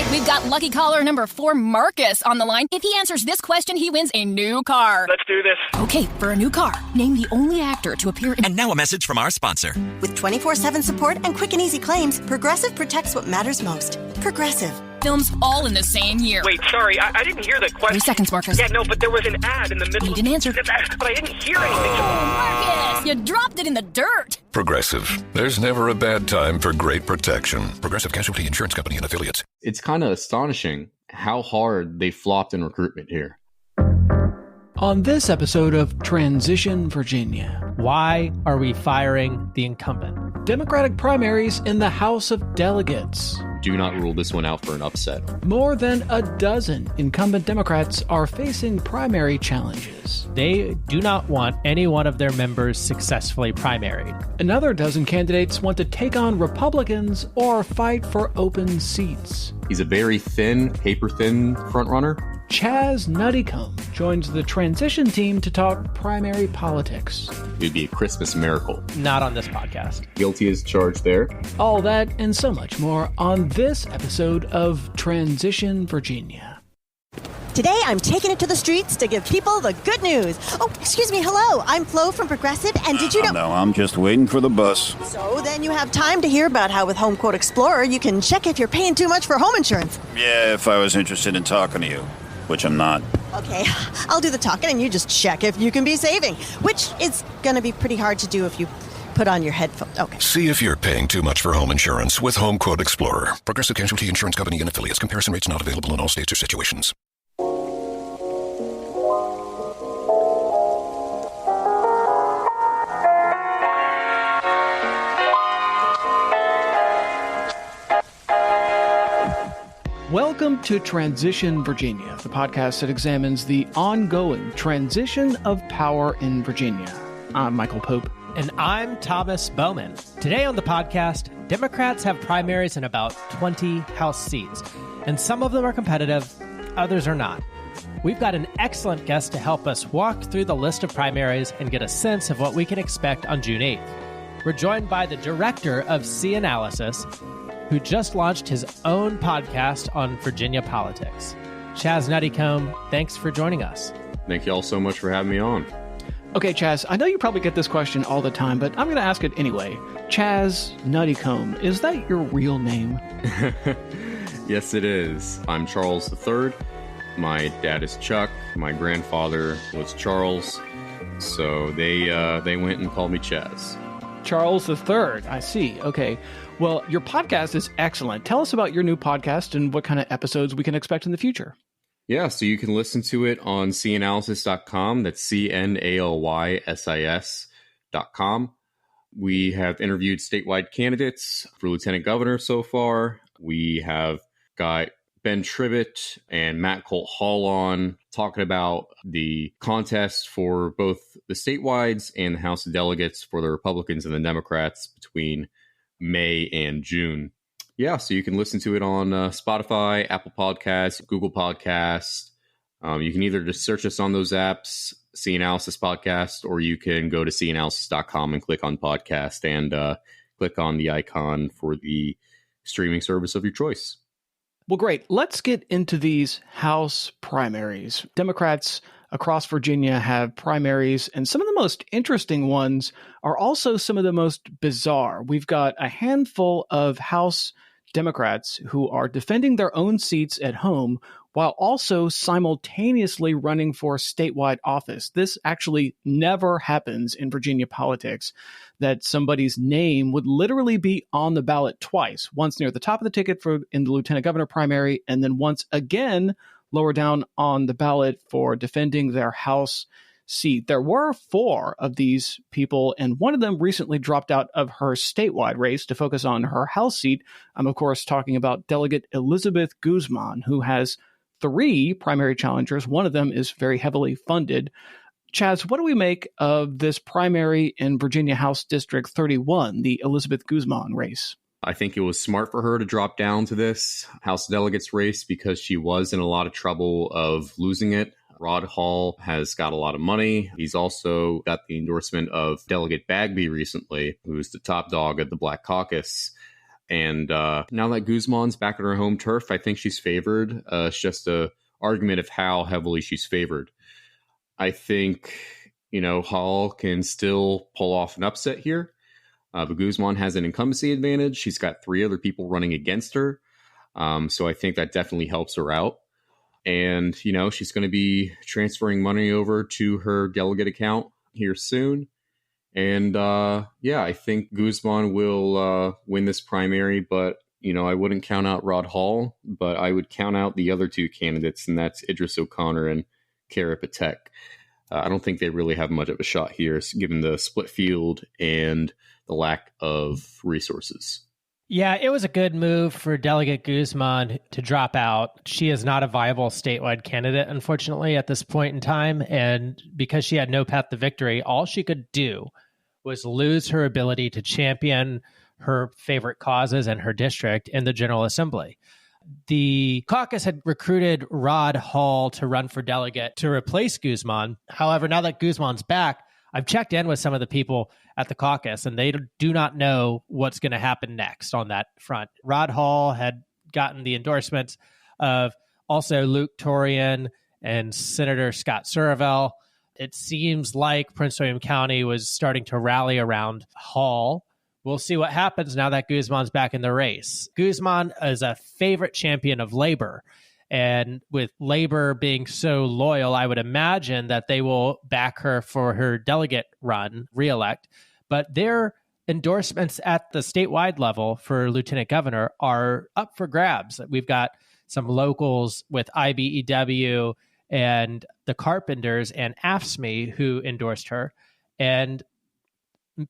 We've got lucky caller number 4, Marcus, on the line. If he answers this question, he wins a new car. Let's do this. Okay, for a new car, name the only actor to appear in... And now a message from our sponsor. With 24/7 support and quick and easy claims, Progressive protects what matters most. Progressive. Films all in the same year. Wait, sorry, I didn't hear the question. 3 seconds, Marcus. Yeah, no, but there was an ad in the middle. You didn't answer. But I didn't hear anything. Marcus, you dropped it in the dirt. Progressive. There's never a bad time for great protection. Progressive Casualty Insurance Company and Affiliates. It's kind of astonishing how hard they flopped in recruitment here. On this episode of Transition Virginia, why are we firing the incumbent? Democratic primaries in the House of Delegates. Do not rule this one out for an upset. More than a dozen incumbent Democrats are facing primary challenges. They do not want any one of their members successfully primaried. Another dozen candidates want to take on Republicans or fight for open seats. He's a very thin, paper-thin frontrunner. Chaz Nuttycombe joins the transition team to talk primary politics. It would be a Christmas miracle. Not on this podcast. Guilty as charged there. All that and so much more on this episode of Transition Virginia. Today, I'm taking it to the streets to give people the good news. Oh, excuse me, hello. I'm Flo from Progressive, and did you know... No, I'm just waiting for the bus. So then you have time to hear about how with Home Quote Explorer, you can check if you're paying too much for home insurance. Yeah, if I was interested in talking to you, which I'm not. Okay, I'll do the talking, and you just check if you can be saving, which is going to be pretty hard to do if you put on your headphones. Okay. See if you're paying too much for home insurance with Home Quote Explorer. Progressive Casualty Insurance Company and Affiliates. Comparison rates not available in all states or situations. Welcome to Transition Virginia, the podcast that examines the ongoing transition of power in Virginia. I'm Michael Pope. And I'm Thomas Bowman. Today on the podcast, Democrats have primaries in about 20 House seats, and some of them are competitive, others are not. We've got an excellent guest to help us walk through the list of primaries and get a sense of what we can expect on June 8th. We're joined by the director of CNalysis, who just launched his own podcast on Virginia politics. Chaz Nuttycombe, thanks for joining us. Thank you all so much for having me on. Okay, Chaz, I know you probably get this question all the time, but I'm going to ask it anyway. Chaz Nuttycombe, is that your real name? Yes, it is. I'm Charles III. My dad is Chuck. My grandfather was Charles. So they went and called me Chaz. Charles III, I see. Okay. Well, your podcast is excellent. Tell us about your new podcast and what kind of episodes we can expect in the future. Yeah, so you can listen to it on CNalysis.com. That's CNALYSIS.com. We have interviewed statewide candidates for lieutenant governor so far. We have got Ben Tribbett and Matt Colt Hall on talking about the contest for both the statewides and the House of Delegates for the Republicans and the Democrats between May and June. Yeah, so you can listen to it on Spotify, Apple Podcasts, Google Podcasts. You can either just search us on those apps, CNalysis Podcast, or you can go to CNalysis.com and click on podcast and click on the icon for the streaming service of your choice. Well, great. Let's get into these House primaries. Democrats across Virginia have primaries, and some of the most interesting ones are also some of the most bizarre. We've got a handful of House Democrats who are defending their own seats at home while also simultaneously running for statewide office. This actually never happens in Virginia politics, that somebody's name would literally be on the ballot twice, once near the top of the ticket in the lieutenant governor primary, and then once again lower down on the ballot for defending their House seat. There were 4 of these people, and one of them recently dropped out of her statewide race to focus on her House seat. I'm, of course, talking about Delegate Elizabeth Guzman, who has 3 primary challengers. One of them is very heavily funded. Chaz, what do we make of this primary in Virginia House District 31, the Elizabeth Guzman race? I think it was smart for her to drop down to this House Delegates race because she was in a lot of trouble of losing it. Rod Hall has got a lot of money. He's also got the endorsement of Delegate Bagby recently, who's the top dog of the Black Caucus. And now that Guzman's back on her home turf, I think she's favored. It's just a argument of how heavily she's favored. I think, Hall can still pull off an upset here. But Guzman has an incumbency advantage. She's got 3 other people running against her. So I think that definitely helps her out. And, she's going to be transferring money over to her delegate account here soon. And, I think Guzman will win this primary, but, I wouldn't count out Rod Hall, but I would count out the other 2 candidates, and that's Idris O'Connor and Kara Patek. I don't think they really have much of a shot here, given the split field and the lack of resources. Yeah, it was a good move for Delegate Guzman to drop out. She is not a viable statewide candidate, unfortunately, at this point in time. And because she had no path to victory, all she could do was lose her ability to champion her favorite causes and her district in the General Assembly. The caucus had recruited Rod Hall to run for delegate to replace Guzman. However, now that Guzman's back, I've checked in with some of the people at the caucus, and they do not know what's going to happen next on that front. Rod Hall had gotten the endorsements of also Luke Torian and Senator Scott Suravel. It seems like Prince William County was starting to rally around Hall. We'll see what happens now that Guzman's back in the race. Guzman is a favorite champion of labor. And with labor being so loyal, I would imagine that they will back her for her delegate run, reelect. But their endorsements at the statewide level for lieutenant governor are up for grabs. We've got some locals with IBEW and the Carpenters and AFSCME who endorsed her. And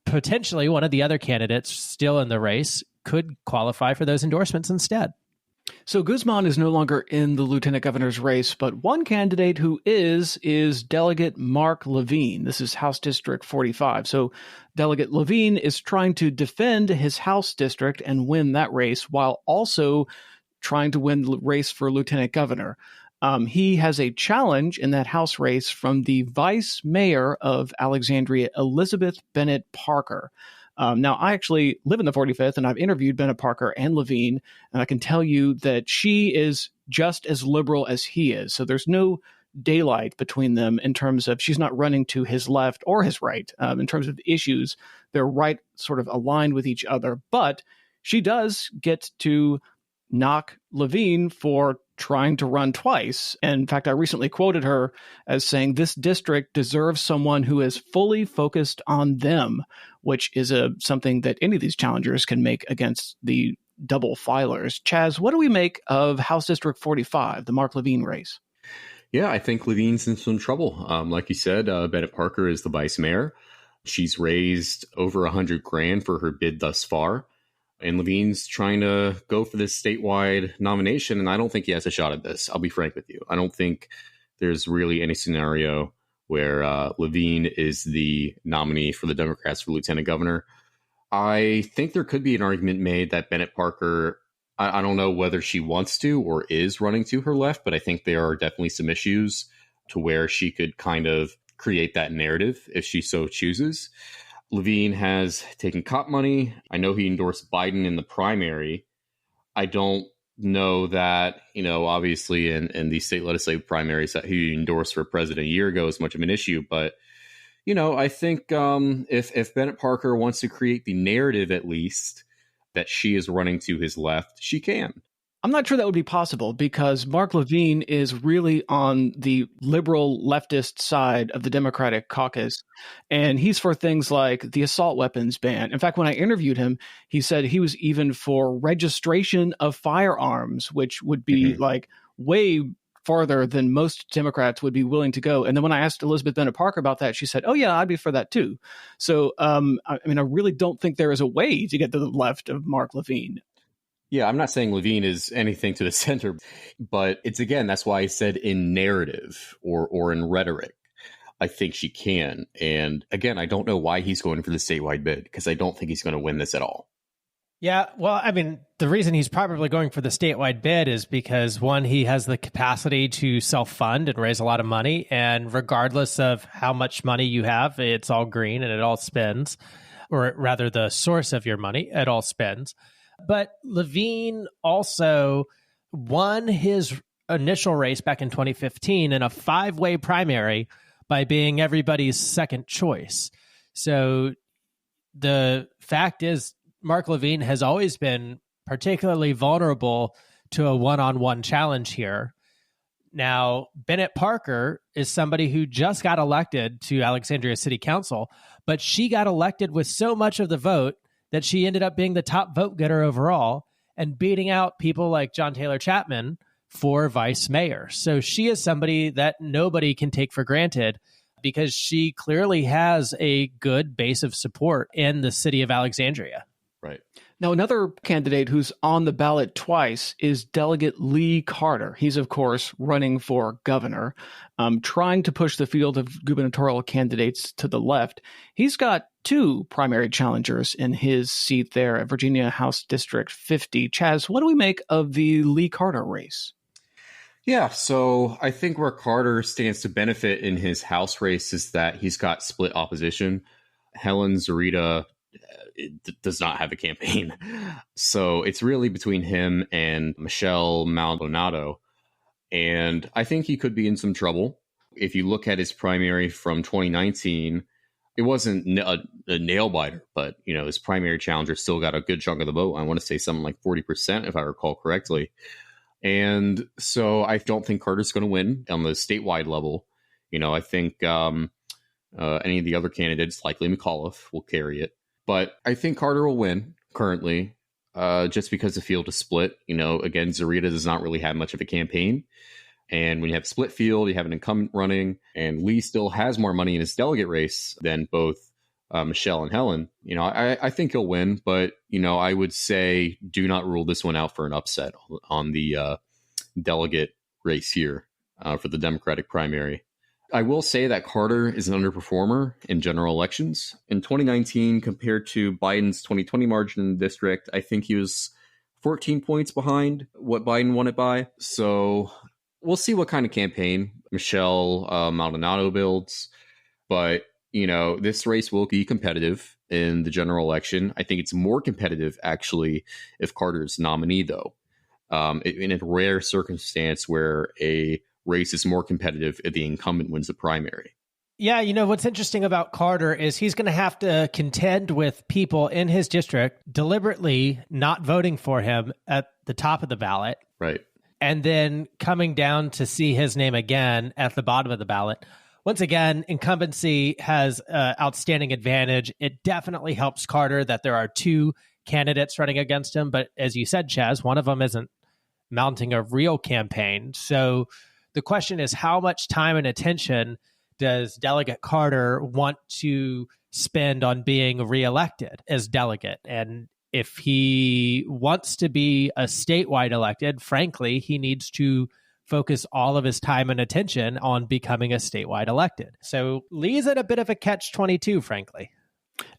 potentially one of the other candidates still in the race could qualify for those endorsements instead. So Guzman is no longer in the lieutenant governor's race, but one candidate who is Delegate Mark Levine. This is House District 45. So Delegate Levine is trying to defend his House district and win that race while also trying to win the race for lieutenant governor. He has a challenge in that House race from the vice mayor of Alexandria, Elizabeth Bennett Parker. Now, I actually live in the 45th, and I've interviewed Bennett Parker and Levine, and I can tell you that she is just as liberal as he is. So there's no daylight between them in terms of she's not running to his left or his right. In terms of issues, they're right sort of aligned with each other. But she does get to knock Levine for trying to run twice. And in fact, I recently quoted her as saying, this district deserves someone who is fully focused on them, which is something that any of these challengers can make against the double filers. Chaz, what do we make of House District 45, the Mark Levine race? Yeah, I think Levine's in some trouble. Like you said, Bennett Parker is the vice mayor. She's raised over $100,000 for her bid thus far. And Levine's trying to go for this statewide nomination, and I don't think he has a shot at this. I'll be frank with you. I don't think there's really any scenario where Levine is the nominee for the Democrats for lieutenant governor. I think there could be an argument made that Bennett Parker, I don't know whether she wants to or is running to her left, but I think there are definitely some issues to where she could kind of create that narrative if she so chooses. Levine has taken cop money. I know he endorsed Biden in the primary. I don't know that, obviously in these state legislative primaries that he endorsed for president a year ago is much of an issue. But, I think if Bennett Parker wants to create the narrative, at least, that she is running to his left, she can. I'm not sure that would be possible because Mark Levine is really on the liberal leftist side of the Democratic caucus. And he's for things like the assault weapons ban. In fact, when I interviewed him, he said he was even for registration of firearms, which would be like way farther than most Democrats would be willing to go. And then when I asked Elizabeth Bennett Parker about that, she said, oh, yeah, I'd be for that, too. So, I really don't think there is a way to get to the left of Mark Levine. Yeah, I'm not saying Levine is anything to the center, but it's, again, that's why I said in narrative or in rhetoric, I think she can. And again, I don't know why he's going for the statewide bid because I don't think he's going to win this at all. Yeah, well, the reason he's probably going for the statewide bid is because, one, he has the capacity to self-fund and raise a lot of money. And regardless of how much money you have, it's all green and it all spends, or rather the source of your money, it all spends. But Levine also won his initial race back in 2015 in a 5-way primary by being everybody's second choice. So the fact is, Mark Levine has always been particularly vulnerable to a one-on-one challenge here. Now, Bennett Parker is somebody who just got elected to Alexandria City Council, but she got elected with so much of the vote that she ended up being the top vote getter overall and beating out people like John Taylor Chapman for vice mayor. So she is somebody that nobody can take for granted because she clearly has a good base of support in the city of Alexandria. Right. Now, another candidate who's on the ballot twice is Delegate Lee Carter. He's, of course, running for governor, trying to push the field of gubernatorial candidates to the left. He's got 2 primary challengers in his seat there at Virginia House District 50. Chaz, what do we make of the Lee Carter race? Yeah, so I think where Carter stands to benefit in his House race is that he's got split opposition. Helen Zarita does not have a campaign. So it's really between him and Michelle Maldonado. And I think he could be in some trouble. If you look at his primary from 2019, it wasn't a nail biter, but his primary challenger still got a good chunk of the vote. I want to say something like 40%, if I recall correctly. And so I don't think Carter's going to win on the statewide level. I think any of the other candidates, like Lee McAuliffe, will carry it. But I think Carter will win currently, just because the field is split. Again, Zarita does not really have much of a campaign. And when you have a split field, you have an incumbent running, and Lee still has more money in his delegate race than both Michelle and Helen. I think he'll win, but, I would say do not rule this one out for an upset on the delegate race here for the Democratic primary. I will say that Carter is an underperformer in general elections. In 2019, compared to Biden's 2020 margin in the district, I think he was 14 points behind what Biden won it by. So we'll see what kind of campaign Michelle Maldonado builds. But, this race will be competitive in the general election. I think it's more competitive, actually, if Carter's nominee, though. In a rare circumstance where a race is more competitive if the incumbent wins the primary. Yeah, what's interesting about Carter is he's going to have to contend with people in his district deliberately not voting for him at the top of the ballot. Right. And then coming down to see his name again at the bottom of the ballot. Once again, incumbency has outstanding advantage. It definitely helps Carter that there are 2 candidates running against him. But as you said, Chaz, one of them isn't mounting a real campaign. So the question is, how much time and attention does Delegate Carter want to spend on being reelected as delegate? And if he wants to be a statewide elected, frankly, he needs to focus all of his time and attention on becoming a statewide elected. So Lee's at a bit of a catch-22, frankly.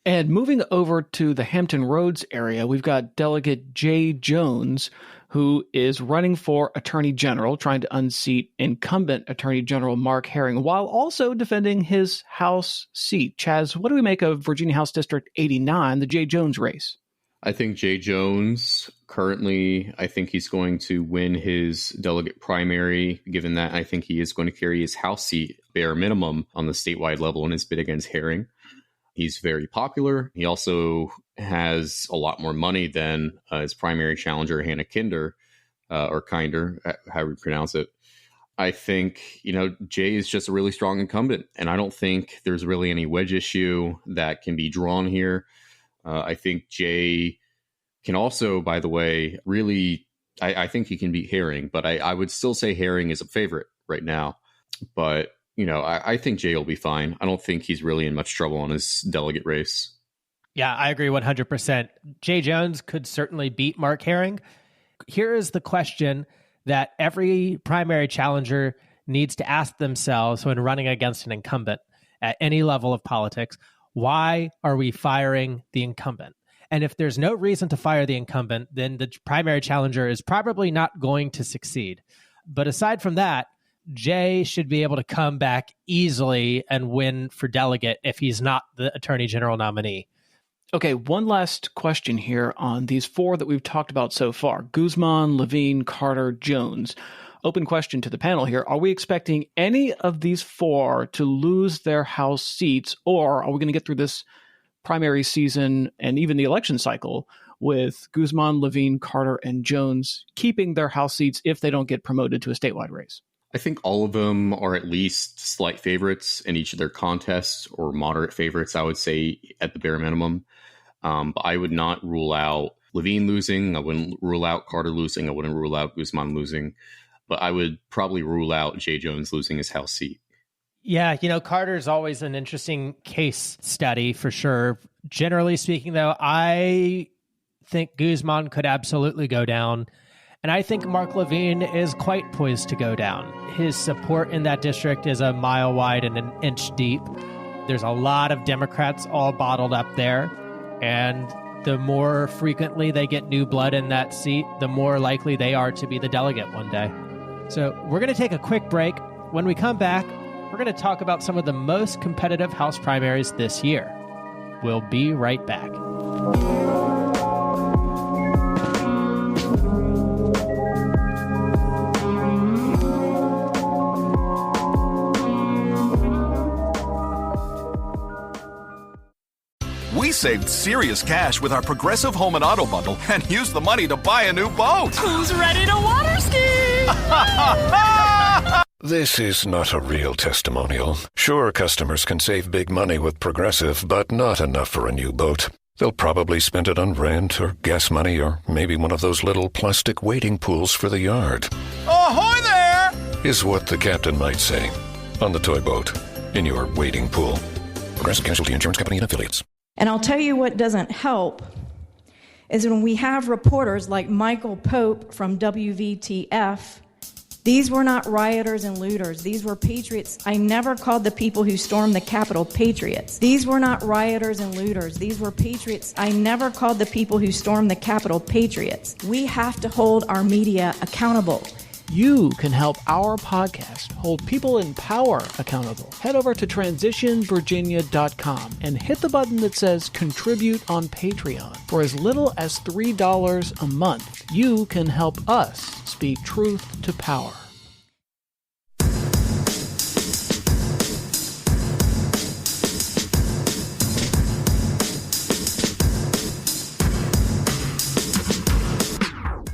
And moving over to the Hampton Roads area, we've got Delegate Jay Jones, who is running for Attorney General, trying to unseat incumbent Attorney General Mark Herring, while also defending his House seat. Chaz, what do we make of Virginia House District 89, the Jay Jones race? I think Jay Jones currently, I think he's going to win his delegate primary, given that I think he is going to carry his House seat bare minimum on the statewide level in his bid against Herring. He's very popular. He also has a lot more money than his primary challenger, Hannah Kinder, or Kinder, however you pronounce it. I think, Jay is just a really strong incumbent, and I don't think there's really any wedge issue that can be drawn here. I think Jay can also, by the way, really, I think he can beat Herring, but I would still say Herring is a favorite right now. But I think Jay will be fine. I don't think he's really in much trouble on his delegate race. Yeah, I agree 100%. Jay Jones could certainly beat Mark Herring. Here is the question that every primary challenger needs to ask themselves when running against an incumbent at any level of politics. Why are we firing the incumbent? And if there's no reason to fire the incumbent, then the primary challenger is probably not going to succeed. But aside from that, Jay should be able to come back easily and win for delegate if he's not the Attorney General nominee. Okay, one last question here on these four that we've talked about so far. Guzman, Levine, Carter, Jones. Open question to the panel here. Are we expecting any of these four to lose their House seats, or are we going to get through this primary season and even the election cycle with Guzman, Levine, Carter, and Jones keeping their House seats if they don't get promoted to a statewide race? I think all of them are at least slight favorites in each of their contests, or moderate favorites, I would say, at the bare minimum. But I would not rule out Levine losing. I wouldn't rule out Carter losing. I wouldn't rule out Guzman losing. But I would probably rule out Jay Jones losing his House seat. Yeah, Carter's always an interesting case study for sure. Generally speaking, though, I think Guzman could absolutely go down. And I think Mark Levine is quite poised to go down. His support in that district is a mile wide and an inch deep. There's a lot of Democrats all bottled up there. And the more frequently they get new blood in that seat, the more likely they are to be the delegate one day. So we're going to take a quick break. When we come back, we're going to talk about some of the most competitive House primaries this year. We'll be right back. We saved serious cash with our Progressive Home and Auto bundle and used the money to buy a new boat. Who's ready to water ski? This is not a real testimonial. Sure, customers can save big money with Progressive, but not enough for a new boat. They'll probably spend it on rent or gas money or maybe one of those little plastic wading pools for the yard. Ahoy there! Is what the captain might say. On the toy boat. In your wading pool. Progressive Casualty Insurance Company and Affiliates. And I'll tell you what doesn't help is when we have reporters like Michael Pope from WVTF. These were not rioters and looters. These were patriots. I never called the people who stormed the Capitol patriots. These were not rioters and looters. These were patriots. I never called the people who stormed the Capitol patriots. We have to hold our media accountable. You can help our podcast hold people in power accountable. Head over to transitionvirginia.com and hit the button that says Contribute on Patreon. For as little as $3 a month, you can help us speak truth to power.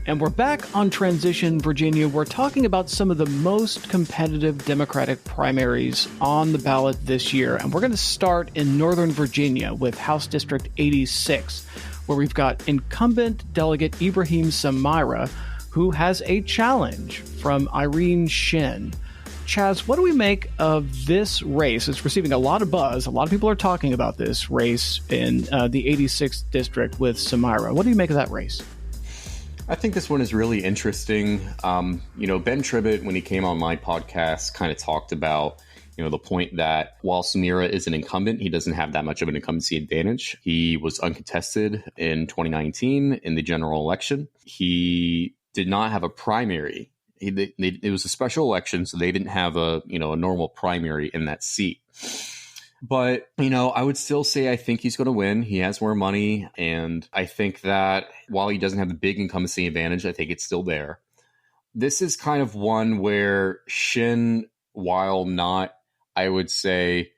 And we're back on Transition Virginia. We're talking about some of the most competitive Democratic primaries on the ballot this year. And we're going to start in Northern Virginia with House District 86, where we've got incumbent Delegate Ibrahim Samara, who has a challenge from Irene Shin. Chaz, what do we make of this race? It's receiving a lot of buzz. A lot of people are talking about this race in the 86th district with Samara. What do you make of that race? I think this one is really interesting. Ben Tribbett, when he came on my podcast, kind of talked about, the point that while Samara is an incumbent, he doesn't have that much of an incumbency advantage. He was uncontested in 2019 in the general election. He did not have a primary. It was a special election, so they didn't have a normal primary in that seat. But, I would still say I think he's going to win. He has more money. And I think that while he doesn't have the big incumbency advantage, I think it's still there. This is kind of one where Shin, while not, I would say,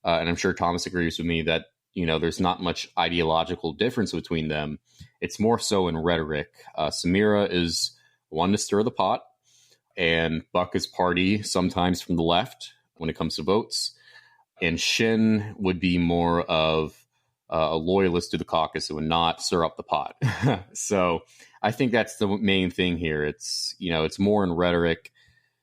and I'm sure Thomas agrees with me, that, there's not much ideological difference between them. It's more so in rhetoric. Samara is one to stir the pot, and buck his party sometimes from the left when it comes to votes. And Shin would be more of a loyalist to the caucus and would not stir up the pot. So I think that's the main thing here. It's more in rhetoric,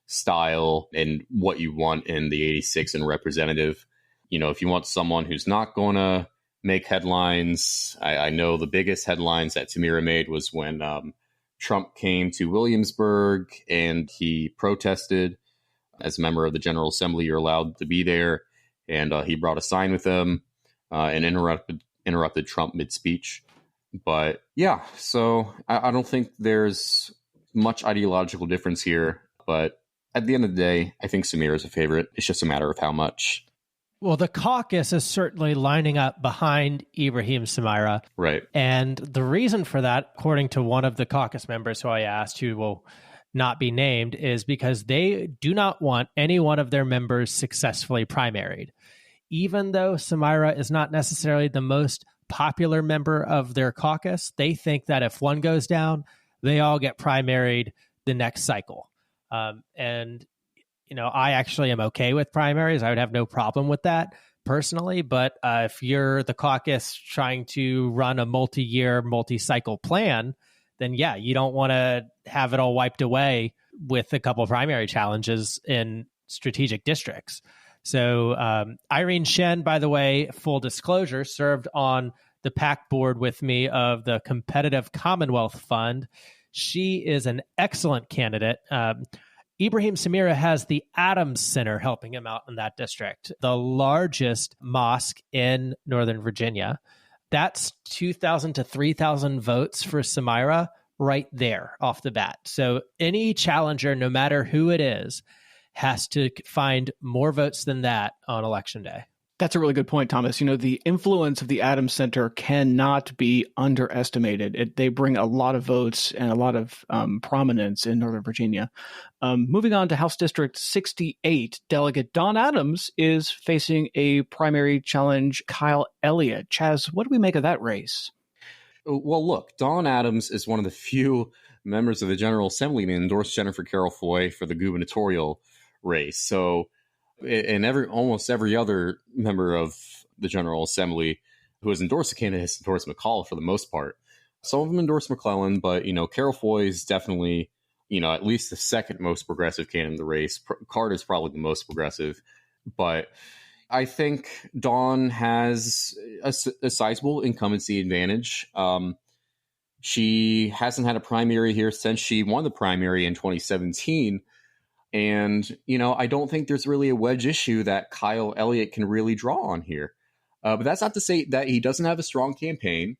style, and what you want in the 86 and representative. If you want someone who's not going to make headlines, I know the biggest headlines that Samara made was when Trump came to Williamsburg and he protested. As a member of the General Assembly, you're allowed to be there. And he brought a sign with him and interrupted Trump mid-speech. But yeah, so I don't think there's much ideological difference here. But at the end of the day, I think Samara is a favorite. It's just a matter of how much. Well, the caucus is certainly lining up behind Ibrahim Samara. Right. And the reason for that, according to one of the caucus members who I asked, who will not be named, is because they do not want any one of their members successfully primaried. Even though Samara is not necessarily the most popular member of their caucus, they think that if one goes down, they all get primaried the next cycle. And I actually am okay with primaries. I would have no problem with that personally. But if you're the caucus trying to run a multi-year, multi-cycle plan, then yeah, you don't want to have it all wiped away with a couple of primary challenges in strategic districts. So Irene Shin, by the way, full disclosure, served on the PAC board with me of the Competitive Commonwealth Fund. She is an excellent candidate. Ibrahim Samira has the Adams Center helping him out in that district, the largest mosque in Northern Virginia. That's 2,000 to 3,000 votes for Samira right there off the bat. So any challenger, no matter who it is, has to find more votes than that on election day. That's a really good point, Thomas. The influence of the Adams Center cannot be underestimated. They bring a lot of votes and a lot of prominence in Northern Virginia. Moving on to House District 68, Delegate Don Adams is facing a primary challenge, Kyle Elliott. Chaz, what do we make of that race? Well, look, Don Adams is one of the few members of the General Assembly to endorse Jennifer Carroll Foy for the gubernatorial race. So, and almost every other member of the General Assembly who has endorsed a candidate has endorsed McCall for the most part. Some of them endorse McClellan, but, Carroll Foy is definitely, at least the second most progressive candidate in the race. Carter is probably the most progressive, but I think Dawn has a sizable incumbency advantage. She hasn't had a primary here since she won the primary in 2017. And, I don't think there's really a wedge issue that Kyle Elliott can really draw on here. But that's not to say that he doesn't have a strong campaign.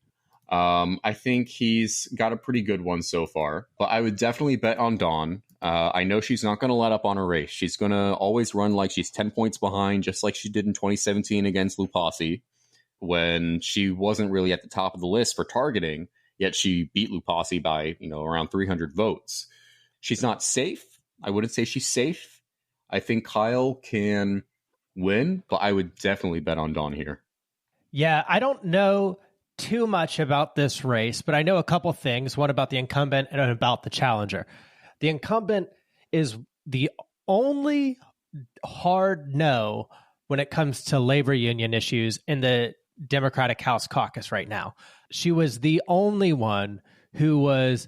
I think he's got a pretty good one so far. But I would definitely bet on Dawn. I know she's not going to let up on her race. She's going to always run like she's 10 points behind, just like she did in 2017 against Lupasi, when she wasn't really at the top of the list for targeting, yet she beat Lupasi by, around 300 votes. She's not safe. I wouldn't say she's safe. I think Kyle can win, but I would definitely bet on Dawn here. Yeah, I don't know too much about this race, but I know a couple things, one about the incumbent and about the challenger. The incumbent is the only hard no when it comes to labor union issues in the Democratic House caucus right now. She was the only one who was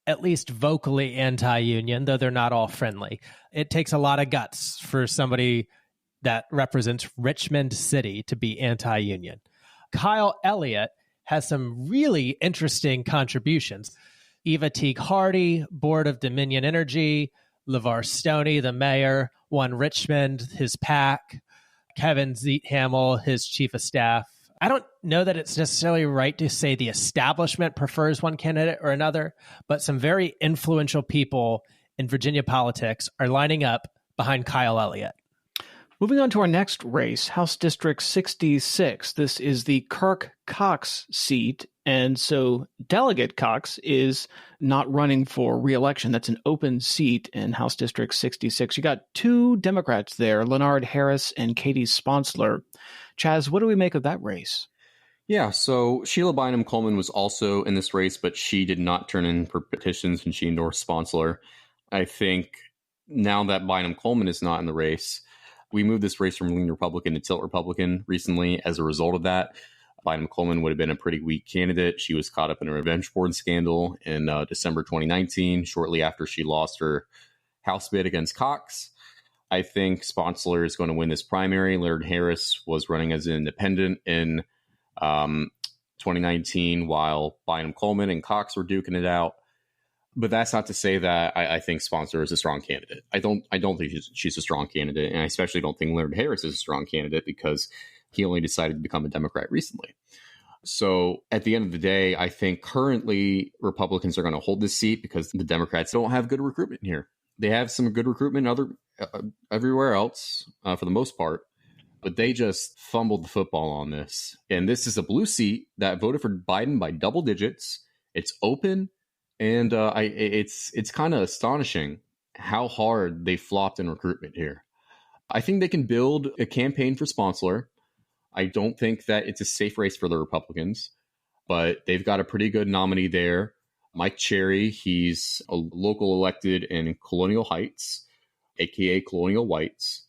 at least vocally anti-union, though they're not all friendly. It takes a lot of guts for somebody that represents Richmond City to be anti-union. Kyle Elliott has some really interesting contributions. Eva Teague Hardy, board of Dominion Energy, LeVar Stoney, the mayor, won Richmond, his PAC, Kevin Zeethamel, his chief of staff. I don't know that it's necessarily right to say the establishment prefers one candidate or another, but some very influential people in Virginia politics are lining up behind Kyle Elliott. Moving on to our next race, House District 66. This is the Kirk-Cox seat, and so Delegate Cox is not running for re-election. That's an open seat in House District 66. You got two Democrats there, Leonard Harris and Katie Sponsler. Chaz, what do we make of that race? Yeah, so Sheila Bynum-Coleman was also in this race, but she did not turn in her petitions and she endorsed Sponsler. I think now that Bynum-Coleman is not in the race, we moved this race from lean Republican to tilt Republican recently. As a result of that, Bynum-Coleman would have been a pretty weak candidate. She was caught up in a revenge porn scandal in December 2019, shortly after she lost her House bid against Cox. I think Sponsler is going to win this primary. Leonard Harris was running as an independent in 2019 while Bynum-Coleman and Cox were duking it out. But that's not to say that I think Sponsler is a strong candidate. I don't think she's a strong candidate, and I especially don't think Leonard Harris is a strong candidate because he only decided to become a Democrat recently. So at the end of the day, I think currently Republicans are going to hold this seat because the Democrats don't have good recruitment here. They have some good recruitment everywhere else for the most part, but they just fumbled the football on this. And this is a blue seat that voted for Biden by double digits. It's open, and it's kind of astonishing how hard they flopped in recruitment here. I think they can build a campaign for Sponsler. I don't think that it's a safe race for the Republicans, but they've got a pretty good nominee there. Mike Cherry, he's a local elected in Colonial Heights, aka Colonial Whites.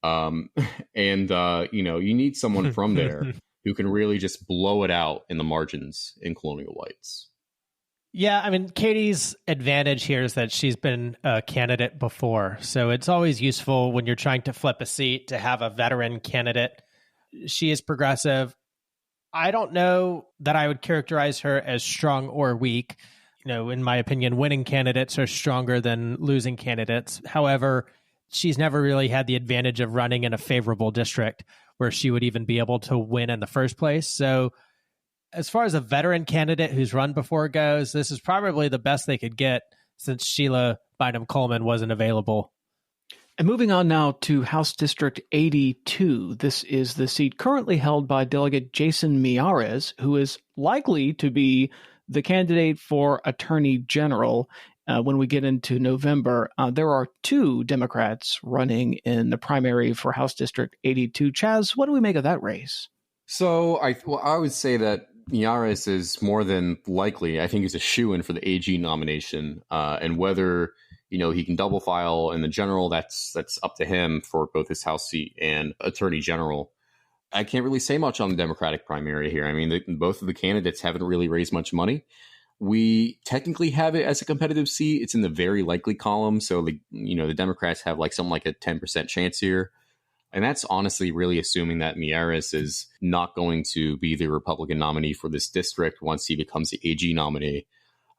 You need someone from there who can really just blow it out in the margins in Colonial Whites. Yeah, I mean, Katie's advantage here is that she's been a candidate before. So it's always useful when you're trying to flip a seat to have a veteran candidate. She is progressive. I don't know that I would characterize her as strong or weak. In my opinion, winning candidates are stronger than losing candidates. However, she's never really had the advantage of running in a favorable district where she would even be able to win in the first place. So as far as a veteran candidate who's run before goes, this is probably the best they could get since Sheila Bynum-Coleman wasn't available. And moving on now to House District 82. This is the seat currently held by Delegate Jason Miyares, who is likely to be the candidate for Attorney General when we get into November. There are two Democrats running in the primary for House District 82. Chaz, what do we make of that race? So I would say that Miyares is more than likely. I think he's a shoo-in for the AG nomination, and whether he can double file in the general, that's up to him for both his House seat and Attorney General. I can't really say much on the Democratic primary here. I mean, both of the candidates haven't really raised much money. We technically have it as a competitive seat. It's in the very likely column, so the Democrats have something like a 10% chance here. And that's honestly really assuming that Miyares is not going to be the Republican nominee for this district once he becomes the AG nominee.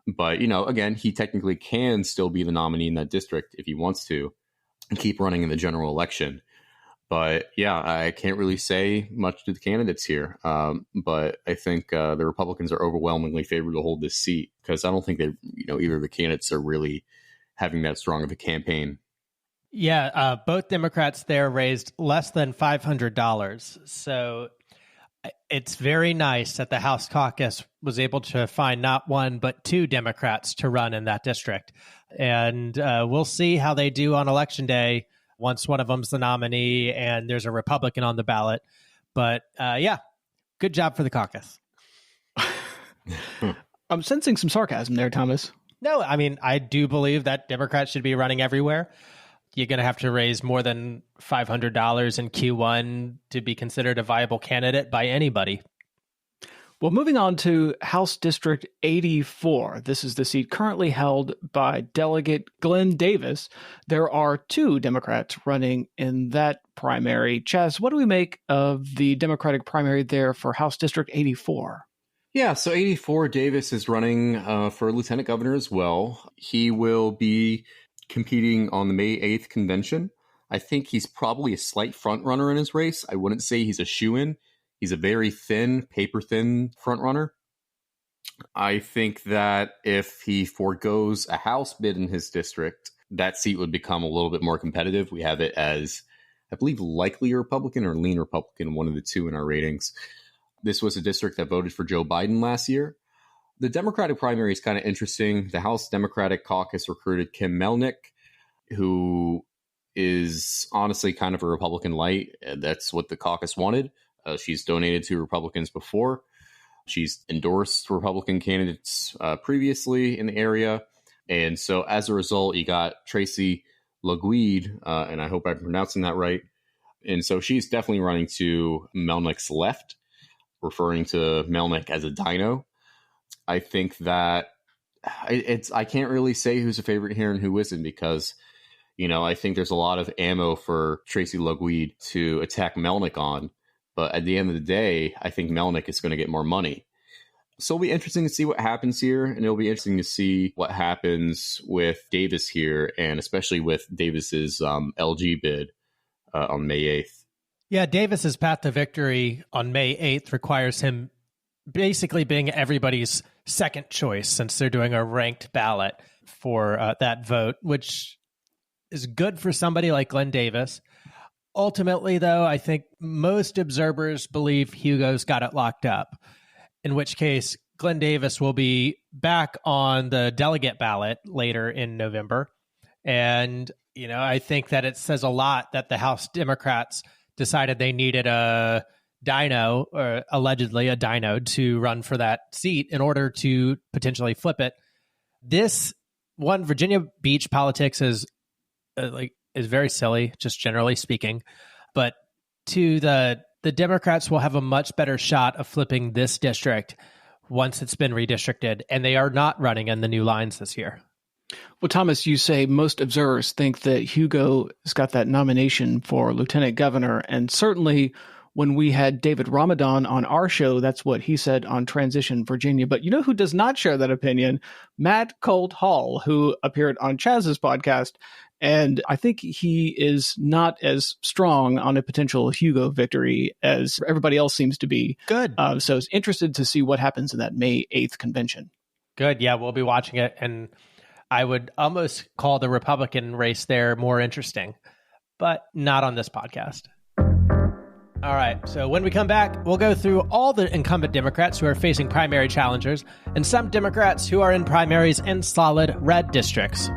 But, again, he technically can still be the nominee in that district if he wants to and keep running in the general election. But, yeah, I can't really say much to the candidates here. But I think the Republicans are overwhelmingly favored to hold this seat because I don't think either of the candidates are really having that strong of a campaign. Yeah, both Democrats there raised less than $500. So it's very nice that the House caucus was able to find not one, but two Democrats to run in that district. And we'll see how they do on Election Day once one of them's the nominee and there's a Republican on the ballot. But yeah, good job for the caucus. I'm sensing some sarcasm there, Thomas. No, I mean, I do believe that Democrats should be running everywhere. You're going to have to raise more than $500 in Q1 to be considered a viable candidate by anybody. Well, moving on to House District 84. This is the seat currently held by Delegate Glenn Davis. There are two Democrats running in that primary. Chaz, what do we make of the Democratic primary there for House District 84? Yeah, so 84, Davis is running for lieutenant governor as well. He will be competing on the May 8th convention. I think he's probably a slight front runner in his race. I wouldn't say he's a shoo-in. He's a very thin, paper-thin front runner. I think that if he forgoes a House bid in his district, that seat would become a little bit more competitive. We have it as, I believe, likely Republican or lean Republican, one of the two in our ratings. This was a district that voted for Joe Biden last year. The Democratic primary is kind of interesting. The House Democratic Caucus recruited Kim Melnick, who is honestly kind of a Republican light. That's what the caucus wanted. She's donated to Republicans before. She's endorsed Republican candidates previously in the area. And so as a result, you got Tracy LaGuide, and I hope I'm pronouncing that right. And so she's definitely running to Melnick's left, referring to Melnick as a dino. I think that I can't really say who's a favorite here and who isn't because, I think there's a lot of ammo for Tracy LaGuide to attack Melnick on. But at the end of the day, I think Melnick is going to get more money. So it'll be interesting to see what happens here. And it'll be interesting to see what happens with Davis here, and especially with Davis's LG bid on May 8th. Yeah, Davis's path to victory on May 8th requires him basically being everybody's second choice since they're doing a ranked ballot for that vote, which is good for somebody like Glenn Davis. Ultimately, though, I think most observers believe Hugo's got it locked up, in which case Glenn Davis will be back on the delegate ballot later in November. And, I think that it says a lot that the House Democrats decided they needed a dino, or allegedly a dino, to run for that seat in order to potentially flip it. This one, Virginia Beach politics is very silly, just generally speaking. But two, the Democrats will have a much better shot of flipping this district once it's been redistricted, and they are not running in the new lines this year. Well, Thomas, you say most observers think that Hugo has got that nomination for lieutenant governor, and certainly when we had David Ramadan on our show, that's what he said on Transition Virginia. But you know who does not share that opinion? Matt Colt Hall, who appeared on Chaz's podcast. And I think he is not as strong on a potential Hugo victory as everybody else seems to be. Good. So it's interested to see what happens in that May 8th convention. Good. Yeah, we'll be watching it. And I would almost call the Republican race there more interesting, but not on this podcast. All right, so when we come back, we'll go through all the incumbent Democrats who are facing primary challengers and some Democrats who are in primaries in solid red districts.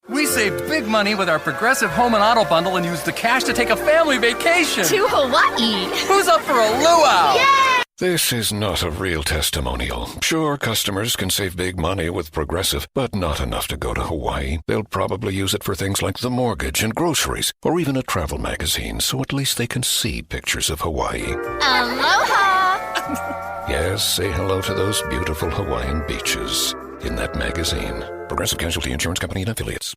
We saved big money with our Progressive Home and Auto Bundle and used the cash to take a family vacation. To Hawaii. Who's up for a luau? Yay! This is not a real testimonial. Sure, customers can save big money with Progressive, but not enough to go to Hawaii. They'll probably use it for things like the mortgage and groceries, or even a travel magazine, so at least they can see pictures of Hawaii. Aloha! Yes, say hello to those beautiful Hawaiian beaches in that magazine. Progressive Casualty Insurance Company and Affiliates.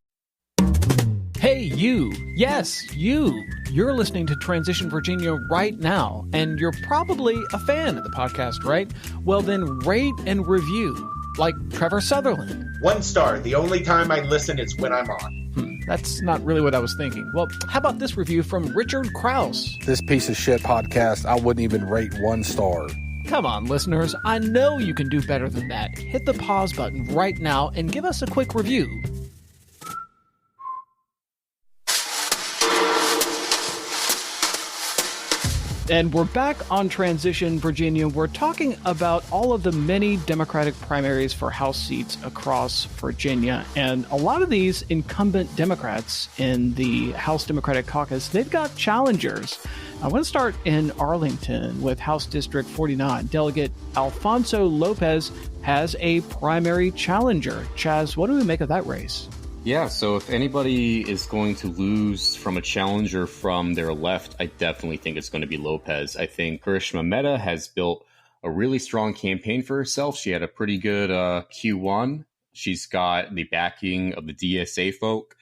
Hey, you. Yes, you. You're listening to Transition Virginia right now, and you're probably a fan of the podcast, right? Well, then rate and review, like Trevor Sutherland. 1 star. The only time I listen is when I'm on. That's not really what I was thinking. Well, how about this review from Richard Krause? This piece of shit podcast, I wouldn't even rate 1 star. Come on, listeners. I know you can do better than that. Hit the pause button right now and give us a quick review. And we're back on Transition Virginia. We're talking about all of the many Democratic primaries for House seats across Virginia. And a lot of these incumbent Democrats in the House Democratic Caucus, they've got challengers. I want to start in Arlington with House District 49. Delegate Alfonso Lopez has a primary challenger. Chaz, what do we make of that race? Yeah, so if anybody is going to lose from a challenger from their left, I definitely think it's going to be Lopez. I think Karishma Mehta has built a really strong campaign for herself. She had a pretty good Q1. She's got the backing of the DSA folk.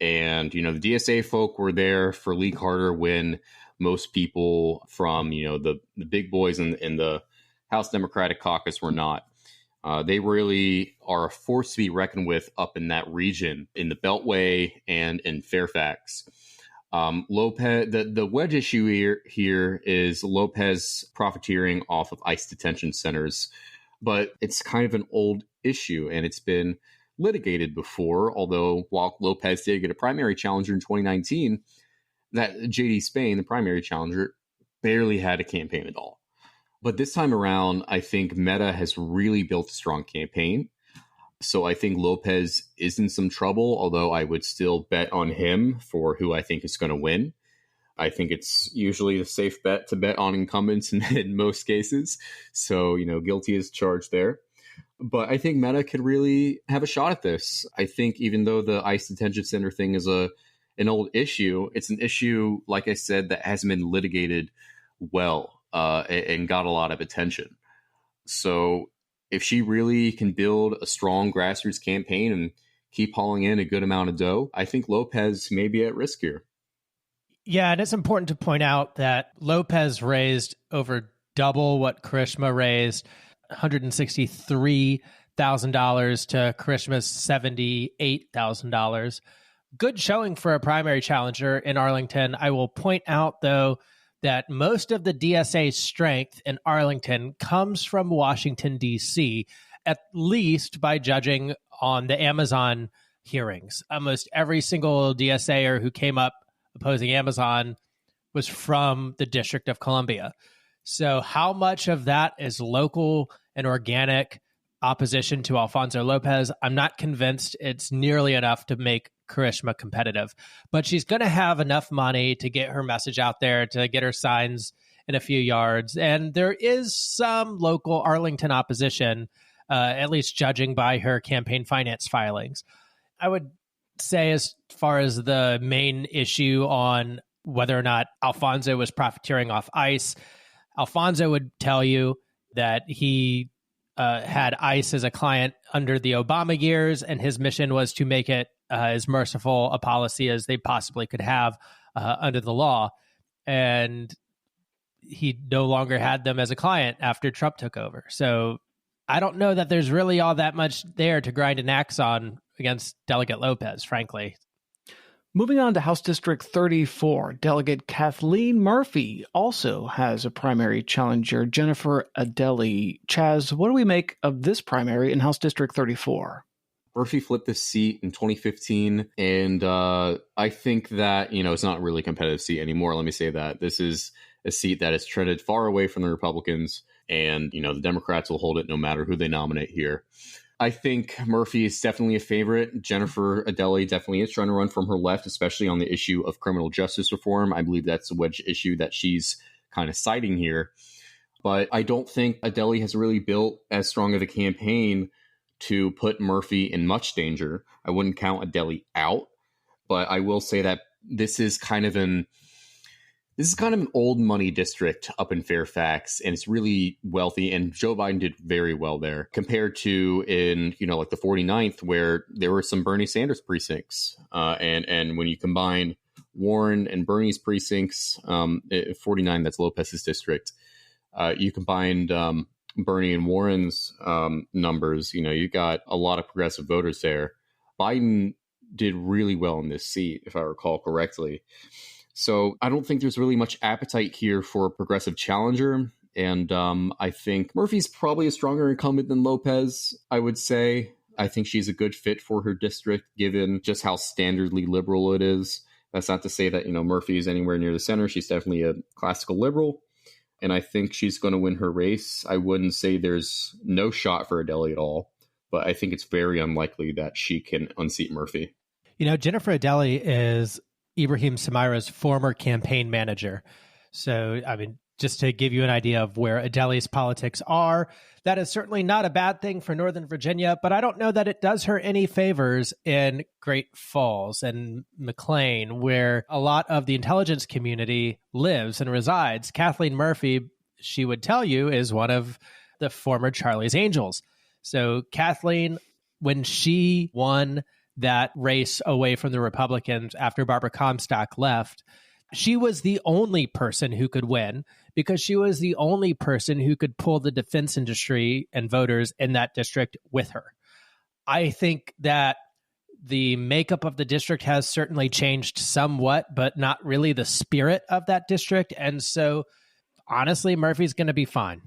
And, the DSA folk were there for Lee Carter when most people from, the big boys in the House Democratic Caucus were not. They really are a force to be reckoned with up in that region, in the Beltway and in Fairfax. Lopez, the wedge issue here is Lopez profiteering off of ICE detention centers, but it's kind of an old issue and it's been litigated before. Although while Lopez did get a primary challenger in 2019, that J.D. Spain, the primary challenger, barely had a campaign at all. But this time around, I think Mehta has really built a strong campaign. So I think Lopez is in some trouble, although I would still bet on him for who I think is going to win. I think it's usually a safe bet to bet on incumbents in most cases. So, guilty as charged there. But I think Mehta could really have a shot at this. I think even though the ICE detention center thing is an old issue, it's an issue, like I said, that hasn't been litigated well. And got a lot of attention. So if she really can build a strong grassroots campaign and keep hauling in a good amount of dough, I think Lopez may be at risk here. Yeah, and it's important to point out that Lopez raised over double what Karishma raised, $163,000 to Karishma's $78,000. Good showing for a primary challenger in Arlington. I will point out, though, that most of the DSA's strength in Arlington comes from Washington, D.C., at least by judging on the Amazon hearings. Almost every single DSAer who came up opposing Amazon was from the District of Columbia. So how much of that is local and organic opposition to Alfonso Lopez? I'm not convinced it's nearly enough to make Karishma competitive, but she's going to have enough money to get her message out there, to get her signs in a few yards. And there is some local Arlington opposition, at least judging by her campaign finance filings. I would say, as far as the main issue on whether or not Alfonso was profiteering off ICE, Alfonso would tell you that he had ICE as a client under the Obama years, and his mission was to make it as merciful a policy as they possibly could have under the law. And he no longer had them as a client after Trump took over. So I don't know that there's really all that much there to grind an axe on against Delegate Lopez, frankly. Moving on to House District 34, Delegate Kathleen Murphy also has a primary challenger, Jennifer Adeli. Chaz, what do we make of this primary in House District 34? Murphy flipped this seat in 2015, and I think that, it's not really a competitive seat anymore. Let me say that. This is a seat that is trended far away from the Republicans, and, the Democrats will hold it no matter who they nominate here. I think Murphy is definitely a favorite. Jennifer Adeli definitely is trying to run from her left, especially on the issue of criminal justice reform. I believe that's the wedge issue that she's kind of citing here. But I don't think Adeli has really built as strong of a campaign to put Murphy in much danger. I wouldn't count Adeli out, but I will say that this is kind of an old money district up in Fairfax, and it's really wealthy, and Joe Biden did very well there compared to in, like the 49th, where there were some Bernie Sanders precincts. And when you combine Warren and Bernie's precincts, 49, that's Lopez's district, you combined Bernie and Warren's numbers, you got a lot of progressive voters there. Biden did really well in this seat, if I recall correctly. So I don't think there's really much appetite here for a progressive challenger. And I think Murphy's probably a stronger incumbent than Lopez, I would say. I think she's a good fit for her district, given just how standardly liberal it is. That's not to say that, Murphy is anywhere near the center. She's definitely a classical liberal. And I think she's going to win her race. I wouldn't say there's no shot for Adeli at all, but I think it's very unlikely that she can unseat Murphy. Jennifer Adeli is Ibrahim Samara's former campaign manager. So, just to give you an idea of where Adeli's politics are, that is certainly not a bad thing for Northern Virginia, but I don't know that it does her any favors in Great Falls and McLean, where a lot of the intelligence community lives and resides. Kathleen Murphy, she would tell you, is one of the former Charlie's Angels. So Kathleen, when she won that race away from the Republicans after Barbara Comstock left, she was the only person who could win because she was the only person who could pull the defense industry and voters in that district with her. I think that the makeup of the district has certainly changed somewhat, but not really the spirit of that district. And so, honestly, Murphy's going to be fine.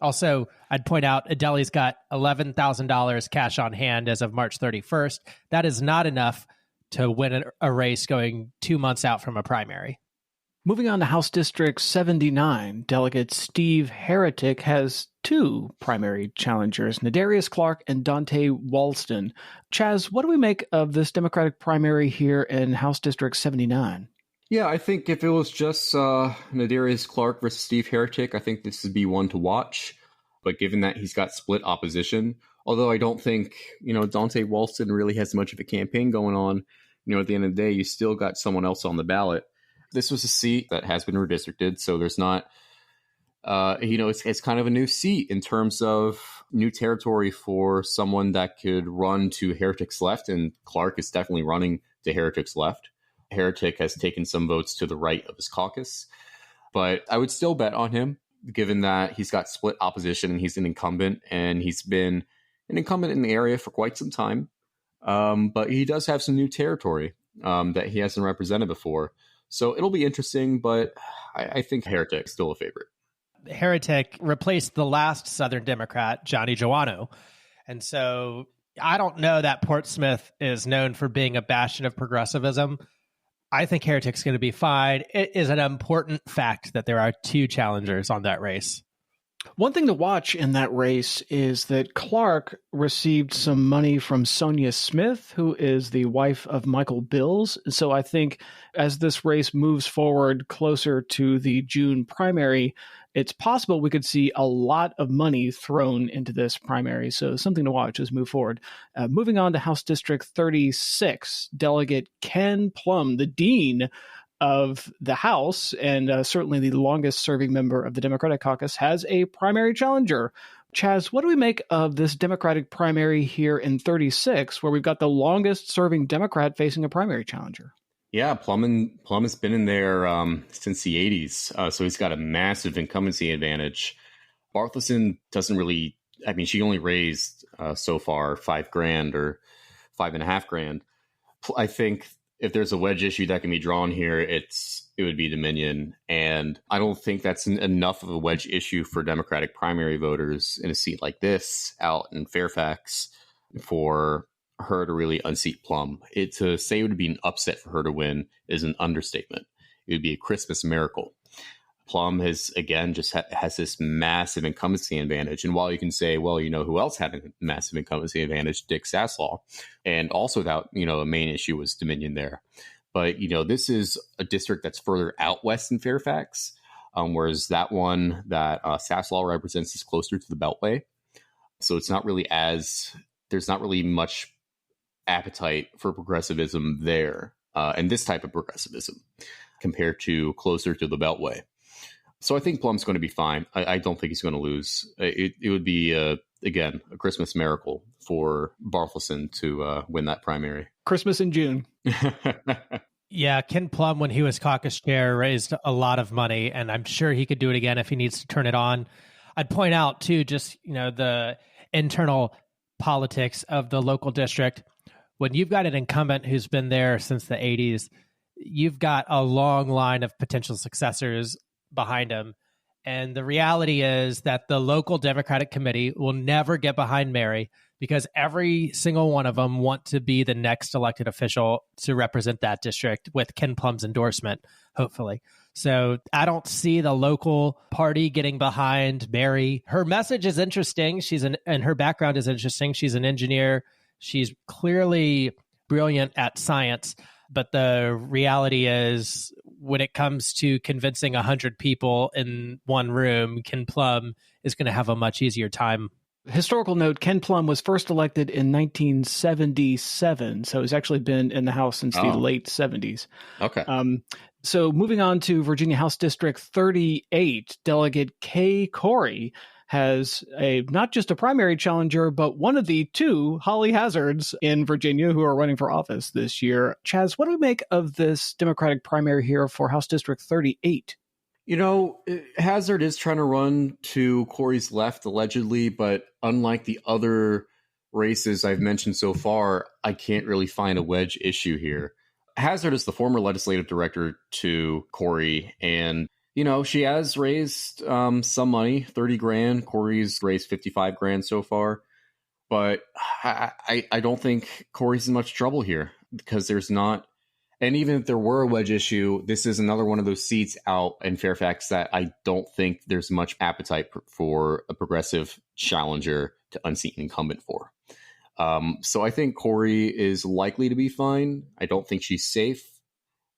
Also, I'd point out Adeli's got $11,000 cash on hand as of March 31st. That is not enough to win a race going 2 months out from a primary. Moving on to House District 79, Delegate Steve Heretic has two primary challengers, Nadarius Clark and Dante Walston. Chaz, what do we make of this Democratic primary here in House District 79? Yeah, I think if it was just Nadarius Clark versus Steve Heretic, I think this would be one to watch. But given that he's got split opposition, although I don't think, Dante Walston really has much of a campaign going on, at the end of the day, you still got someone else on the ballot. This was a seat that has been redistricted, so there's not, it's kind of a new seat in terms of new territory for someone that could run to Heretic's left, and Clark is definitely running to Heretic's left. Heretic has taken some votes to the right of his caucus, but I would still bet on him, given that he's got split opposition and he's an incumbent, and he's been an incumbent in the area for quite some time. But he does have some new territory that he hasn't represented before. So it'll be interesting, but I think Heretic's still a favorite. Heretic replaced the last Southern Democrat, Johnny Joannou. And so I don't know that Portsmouth is known for being a bastion of progressivism. I think Heretic's going to be fine. It is an important fact that there are two challengers on that race. One thing to watch in that race is that Clark received some money from Sonia Smith, who is the wife of Michael Bills. So I think as this race moves forward closer to the June primary, it's possible we could see a lot of money thrown into this primary. So something to watch as we move forward. Moving on to House District 36, Delegate Ken Plum, the dean of the House, and certainly the longest serving member of the Democratic caucus, has a primary challenger. Chaz, what do we make of this Democratic primary here in 36, where we've got the longest serving Democrat facing a primary challenger? Yeah, Plum has been in there since the 80s, so he's got a massive incumbency advantage. Barthelson doesn't really, I mean, she only raised so far $5,000 or $5,500. I think if there's a wedge issue that can be drawn here, it would be Dominion. And I don't think that's enough of a wedge issue for Democratic primary voters in a seat like this out in Fairfax for her to really unseat Plum. To say it would be an upset for her to win is an understatement. It would be a Christmas miracle. Plum has, again, just has this massive incumbency advantage. And while you can say, well, you know who else had a massive incumbency advantage? Dick Saslaw. And also that, a main issue was Dominion there. But, this is a district that's further out west in Fairfax, whereas that one that Saslaw represents is closer to the Beltway. So it's not really there's not really much appetite for progressivism there, and this type of progressivism compared to closer to the Beltway. So I think Plum's going to be fine. I don't think he's going to lose. It would be, again, a Christmas miracle for Barthelson to win that primary. Christmas in June. Yeah, Ken Plum, when he was caucus chair, raised a lot of money, and I'm sure he could do it again if he needs to turn it on. I'd point out, too, just, the internal politics of the local district. When you've got an incumbent who's been there since the 80s, you've got a long line of potential successors behind him. And the reality is that the local Democratic committee will never get behind Mary because every single one of them want to be the next elected official to represent that district with Ken Plum's endorsement, hopefully. So I don't see the local party getting behind Mary. Her message is interesting. And her background is interesting. She's an engineer. She's clearly brilliant at science. But the reality is, when it comes to convincing 100 people in one room, Ken Plum is going to have a much easier time. Historical note, Ken Plum was first elected in 1977, so he's actually been in the House since the late 70s. Okay. So moving on to Virginia House District 38, Delegate Kay Corey has not just a primary challenger, but one of the two Holly Hazards in Virginia who are running for office this year. Chaz, what do we make of this Democratic primary here for House District 38? Hazard is trying to run to Corey's left, allegedly, but unlike the other races I've mentioned so far, I can't really find a wedge issue here. Hazard is the former legislative director to Corey, and she has raised some money, $30,000. Corey's raised $55,000 so far. But I don't think Corey's in much trouble here because there's not. And even if there were a wedge issue, this is another one of those seats out in Fairfax that I don't think there's much appetite for a progressive challenger to unseat an incumbent for. So I think Corey is likely to be fine. I don't think she's safe,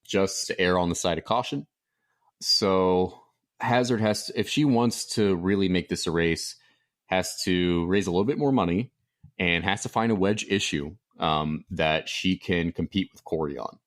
just to err on the side of caution. So Hazard has to, if she wants to really make this a race, has to raise a little bit more money and has to find a wedge issue that she can compete with Corey on.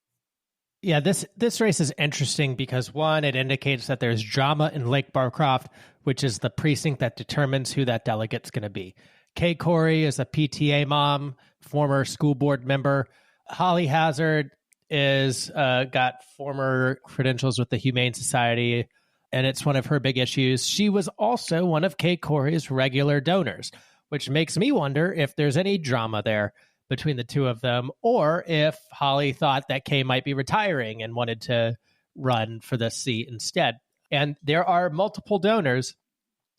Yeah, this race is interesting because, one, it indicates that there's drama in Lake Barcroft, which is the precinct that determines who that delegate's going to be. Kay Corey is a PTA mom, former school board member. Holly Hazard is got former credentials with the Humane Society, and it's one of her big issues. She was also one of Kay Corey's regular donors, which makes me wonder if there's any drama there between the two of them, or if Holly thought that Kay might be retiring and wanted to run for this seat instead. And there are multiple donors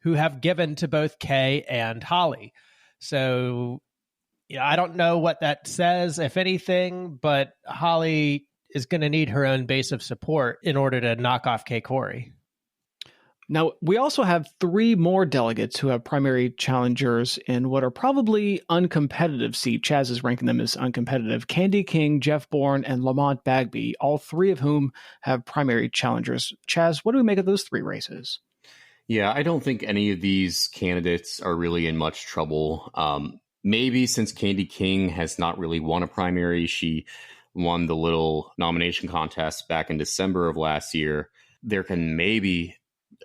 who have given to both Kay and Holly. So I don't know what that says, if anything, but Holly is going to need her own base of support in order to knock off Kay Corey. Now, we also have 3 more delegates who have primary challengers in what are probably uncompetitive seats. Chaz is ranking them as uncompetitive. Candy King, Jeff Bourne, and Lamont Bagby, all 3 of whom have primary challengers. Chaz, what do we make of those 3 races? Yeah, I don't think any of these candidates are really in much trouble. Maybe since Candy King has not really won a primary, she won the little nomination contest back in December of last year. There can maybe,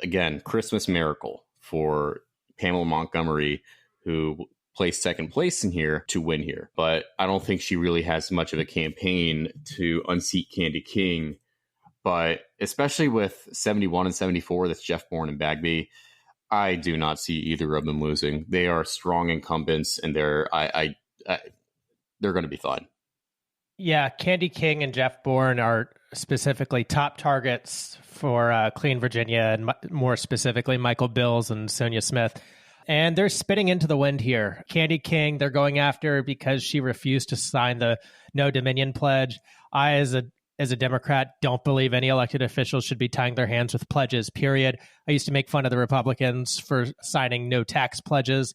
again, Christmas miracle for Pamela Montgomery, who placed second place in here, to win here. But I don't think she really has much of a campaign to unseat Candy King. But especially with 71 and 74, that's Jeff Bourne and Bagby, I do not see either of them losing. They are strong incumbents, and they're going to be fine. Yeah, Candy King and Jeff Bourne are specifically top targets for Clean Virginia, and more specifically Michael Bills and Sonia Smith. And they're spitting into the wind here. Candy King, they're going after because she refused to sign the No Dominion pledge. I, as a Democrat, don't believe any elected officials should be tying their hands with pledges, period. I used to make fun of the Republicans for signing no tax pledges.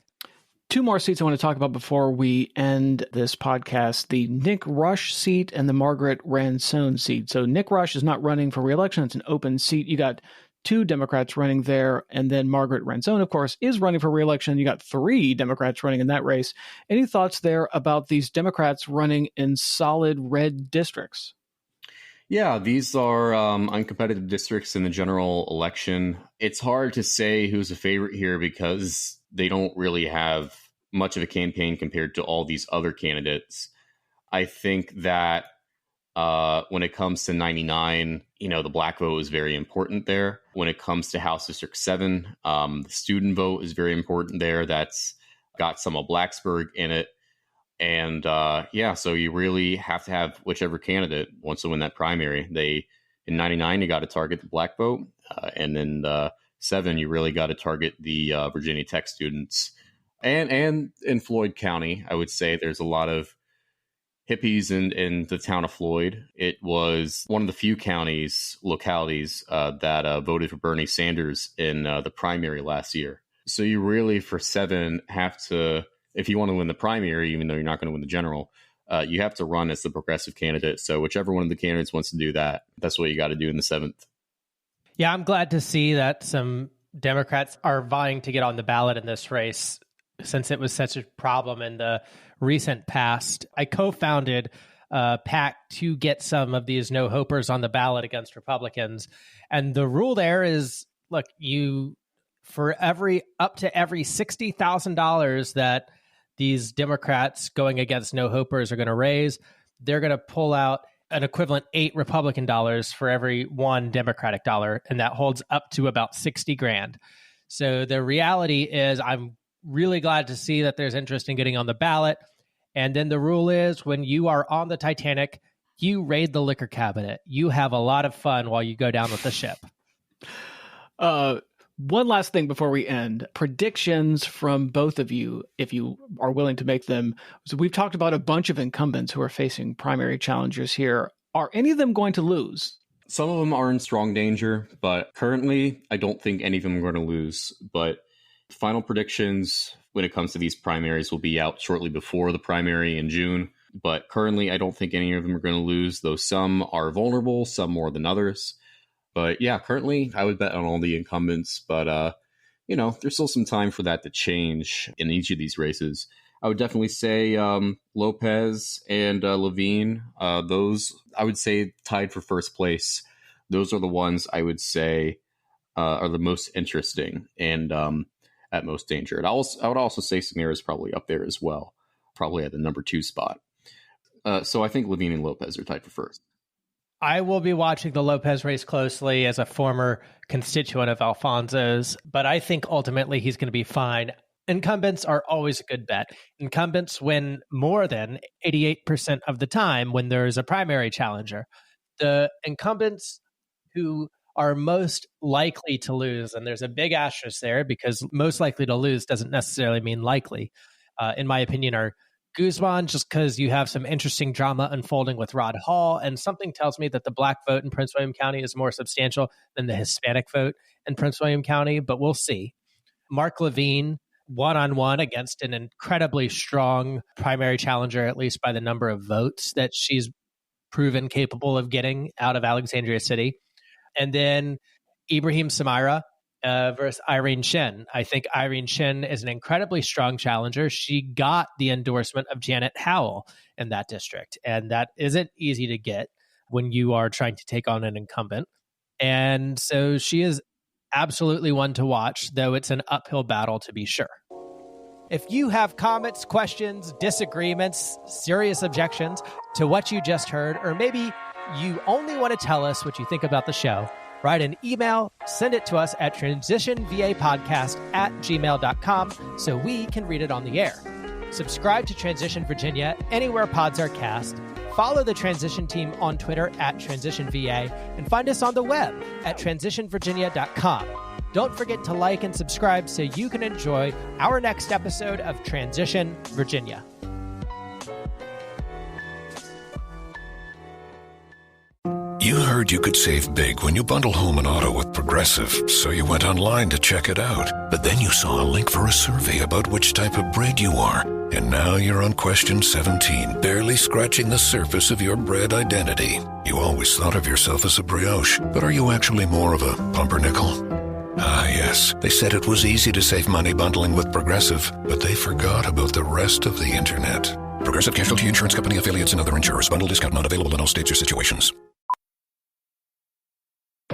2 more seats I want to talk about before we end this podcast, the Nick Rush seat and the Margaret Ransom seat. So Nick Rush is not running for re-election. It's an open seat. You got 2 Democrats running there, and then Margaret Ransom, of course, is running for re-election. You got 3 Democrats running in that race. Any thoughts there about these Democrats running in solid red districts? Yeah, these are uncompetitive districts in the general election. It's hard to say who's a favorite here because they don't really have much of a campaign compared to all these other candidates. I think that when it comes to 99, the black vote is very important there. When it comes to House District 7, the student vote is very important there. That's got some of Blacksburg in it. And so you really have to have whichever candidate wants to win that primary. In 99, you got to target the black vote. And in 7, you really got to target the Virginia Tech students. And in Floyd County, I would say there's a lot of hippies in the town of Floyd. It was one of the few localities that voted for Bernie Sanders in the primary last year. So you really, for 7, have to, if you want to win the primary, even though you're not going to win the general, you have to run as the progressive candidate. So whichever one of the candidates wants to do that, that's what you got to do in the 7th. Yeah, I'm glad to see that some Democrats are vying to get on the ballot in this race, since it was such a problem in the recent past. I co-founded a PAC to get some of these no-hopers on the ballot against Republicans. And the rule there is, look, for up to every $60,000 that these Democrats going against no-hopers are going to raise, they're going to pull out an equivalent 8 Republican dollars for every 1 Democratic dollar, and that holds up to about $60,000. So the reality is, I'm really glad to see that there's interest in getting on the ballot. And then the rule is, when you are on the Titanic, you raid the liquor cabinet. You have a lot of fun while you go down with the ship. One last thing before we end. Predictions from both of you, if you are willing to make them. So we've talked about a bunch of incumbents who are facing primary challengers here. Are any of them going to lose? Some of them are in strong danger, but currently I don't think any of them are going to lose. But final predictions when it comes to these primaries will be out shortly before the primary in June. But currently I don't think any of them are going to lose, though some are vulnerable, some more than others. But yeah, currently I would bet on all the incumbents, but there's still some time for that to change in each of these races. I would definitely say Lopez and Levine, those I would say tied for first place. Those are the ones I would say are the most interesting and at most danger. And I would also say Samara is probably up there as well, probably at the number 2 spot. So I think Levine and Lopez are tied for first. I will be watching the Lopez race closely as a former constituent of Alfonso's, but I think ultimately he's going to be fine. Incumbents are always a good bet. Incumbents win more than 88% of the time when there is a primary challenger. The incumbents who are most likely to lose. And there's a big asterisk there because most likely to lose doesn't necessarily mean likely. In my opinion, are Guzman, just because you have some interesting drama unfolding with Rod Hall. And something tells me that the Black vote in Prince William County is more substantial than the Hispanic vote in Prince William County, but we'll see. Mark Levine, one-on-one against an incredibly strong primary challenger, at least by the number of votes that she's proven capable of getting out of Alexandria City. And then Ibrahim Samara versus Irene Shin. I think Irene Shin is an incredibly strong challenger. She got the endorsement of Janet Howell in that district, and that isn't easy to get when you are trying to take on an incumbent. And so she is absolutely one to watch, though it's an uphill battle to be sure. If you have comments, questions, disagreements, serious objections to what you just heard, or maybe you only want to tell us what you think about the show, write an email, send it to us at transitionvapodcast@gmail.com so we can read it on the air. Subscribe to Transition Virginia anywhere pods are cast. Follow the Transition team on Twitter @TransitionVA and find us on the web at transitionvirginia.com. Don't forget to like and subscribe so you can enjoy our next episode of Transition Virginia. You heard you could save big when you bundle home and auto with Progressive, so you went online to check it out. But then you saw a link for a survey about which type of bread you are. And now you're on question 17, barely scratching the surface of your bread identity. You always thought of yourself as a brioche, but are you actually more of a pumpernickel? Ah, yes. They said it was easy to save money bundling with Progressive, but they forgot about the rest of the internet. Progressive Casualty Insurance Company, affiliates, and other insurers. Bundle discount not available in all states or situations.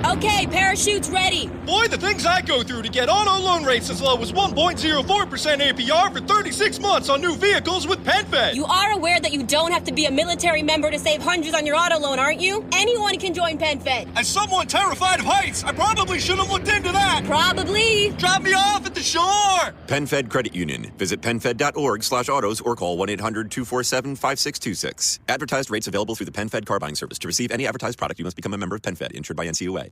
Okay, parachutes ready. Boy, the things I go through to get auto loan rates as low as 1.04% APR for 36 months on new vehicles with PenFed. You are aware that you don't have to be a military member to save hundreds on your auto loan, aren't you? Anyone can join PenFed. As someone terrified of heights, I probably should have looked into that. Probably. Drop me off at the shore. PenFed Credit Union. Visit PenFed.org/autos or call 1-800-247-5626. Advertised rates available through the PenFed car buying service. To receive any advertised product, you must become a member of PenFed, insured by NCUA.